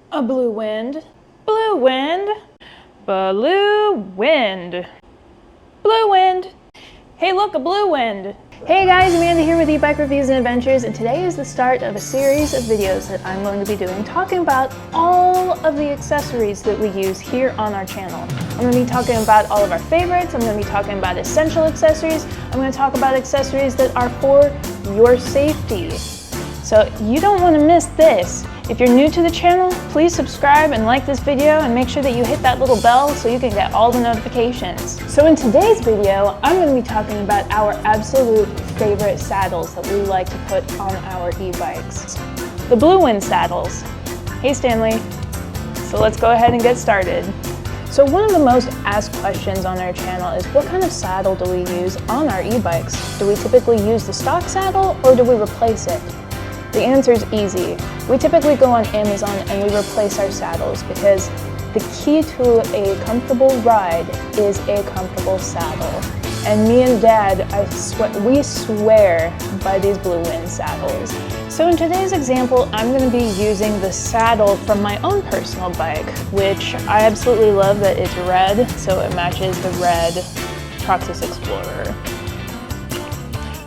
A Bluewind, Bluewind, Bluewind, Bluewind. Hey look, a Bluewind. Hey guys, Amanda here with eBike Reviews and Adventures, and today is the start of a series of videos that I'm going to be doing talking about all of the accessories that we use here on our channel. I'm going to be talking about all of our favorites, I'm going to be talking about essential accessories, I'm going to talk about accessories that are for your safety. So you don't want to miss this. If you're new to the channel, please subscribe and like this video and make sure that you hit that little bell so you can get all the notifications. So in today's video, I'm going to be talking about our absolute favorite saddles that we like to put on our e-bikes. The Bluewind saddles. Hey Stanley. So let's go ahead and get started. So one of the most asked questions on our channel is what kind of saddle do we use on our e-bikes? Do we typically use the stock saddle or do we replace it? The answer is easy. We typically go on Amazon and we replace our saddles because the key to a comfortable ride is a comfortable saddle. And me and Dad, we swear by these Bluewind saddles. So in today's example, I'm going to be using the saddle from my own personal bike, which I absolutely love that it's red, so it matches the red Traxxas Explorer.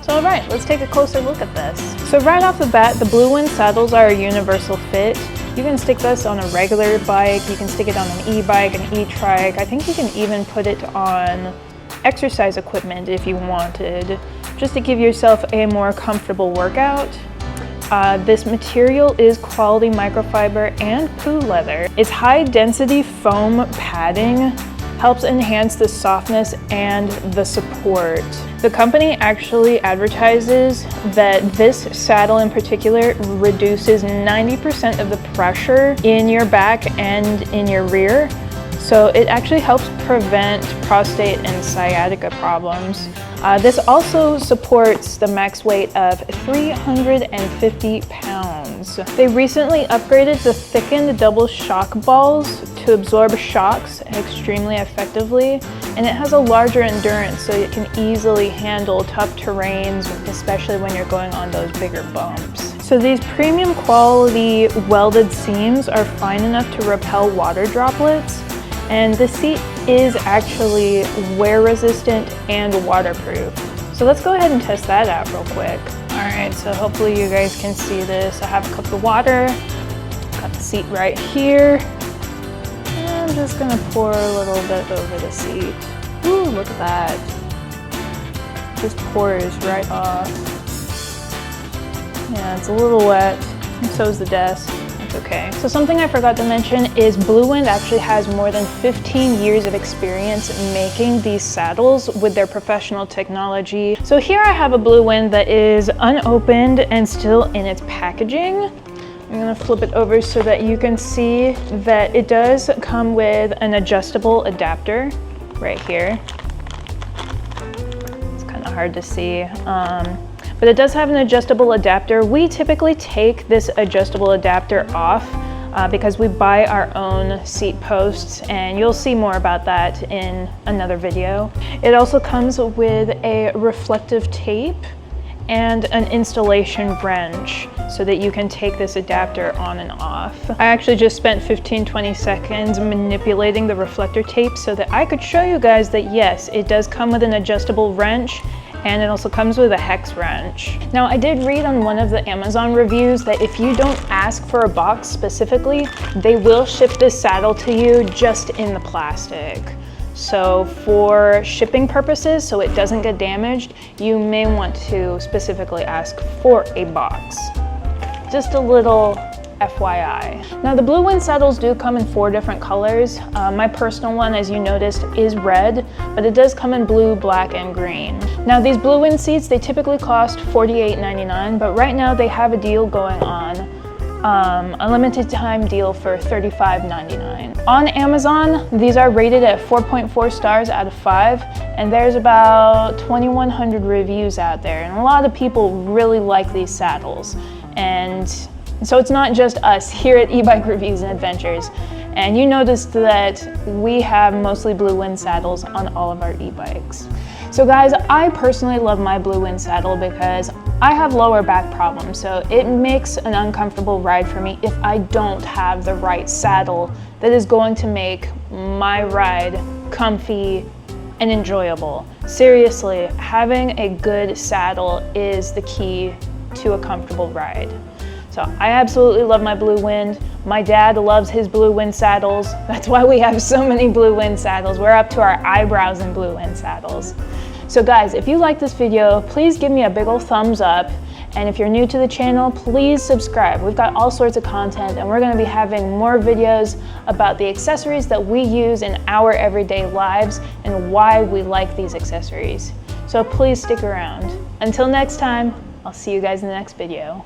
So alright, let's take a closer look at this. So right off the bat, the Bluewind saddles are a universal fit. You can stick this on a regular bike, you can stick it on an e-bike, an e-trike. I think you can even put it on exercise equipment if you wanted, just to give yourself a more comfortable workout. This material is quality microfiber and POLULAR leather. Its high density foam padding helps enhance the softness and the support. The company actually advertises that this saddle in particular reduces 90% of the pressure in your back and in your rear. So it actually helps prevent prostate and sciatica problems. This also supports the max weight of 350 pounds. They recently upgraded the thickened double shock balls to absorb shocks extremely effectively, and it has a larger endurance so it can easily handle tough terrains, especially when you're going on those bigger bumps. So these premium quality welded seams are fine enough to repel water droplets, and the seat is actually wear resistant and waterproof. So let's go ahead and test that out real quick. Alright, so hopefully you guys can see this. I have a cup of water, got the seat right here. And I'm just gonna pour a little bit over the seat. Ooh, look at that. Just pours right off. Yeah, it's a little wet, and so is the desk. Okay. So something I forgot to mention is Bluewind actually has more than 15 years of experience making these saddles with their professional technology. So here I have a Bluewind that is unopened and still in its packaging. I'm gonna flip it over so that you can see that it does come with an adjustable adapter right here. It's kind of hard to see. But it does have an adjustable adapter. We typically take this adjustable adapter off because we buy our own seat posts, and you'll see more about that in another video. It also comes with a reflective tape and an installation wrench so that you can take this adapter on and off. I actually just spent 15-20 seconds manipulating the reflector tape so that I could show you guys that yes, it does come with an adjustable wrench, and it also comes with a hex wrench. Now I did read on one of the Amazon reviews that if you don't ask for a box specifically, they will ship this saddle to you just in the plastic. So for shipping purposes, so it doesn't get damaged, you may want to specifically ask for a box. Just a little FYI. Now the Bluewind saddles do come in 4 different colors. My personal one, as you noticed, is red, but it does come in blue, black, and green. Now these Bluewind seats, they typically cost $48.99, but right now they have a deal going on. A limited time deal for $35.99. On Amazon, these are rated at 4.4 stars out of 5, and there's about 2,100 reviews out there, and a lot of people really like these saddles. And so it's not just us here at eBike Reviews and Adventures. And you noticed that we have mostly Bluewind saddles on all of our e-bikes. So guys, I personally love my Bluewind saddle because I have lower back problems, so it makes an uncomfortable ride for me if I don't have the right saddle that is going to make my ride comfy and enjoyable. Seriously, having a good saddle is the key to a comfortable ride. So I absolutely love my Bluewind. My dad loves his Bluewind saddles. That's why we have so many Bluewind saddles. We're up to our eyebrows in Bluewind saddles. So guys, if you like this video, please give me a big ol' thumbs up. And if you're new to the channel, please subscribe. We've got all sorts of content, and we're gonna be having more videos about the accessories that we use in our everyday lives and why we like these accessories. So please stick around. Until next time, I'll see you guys in the next video.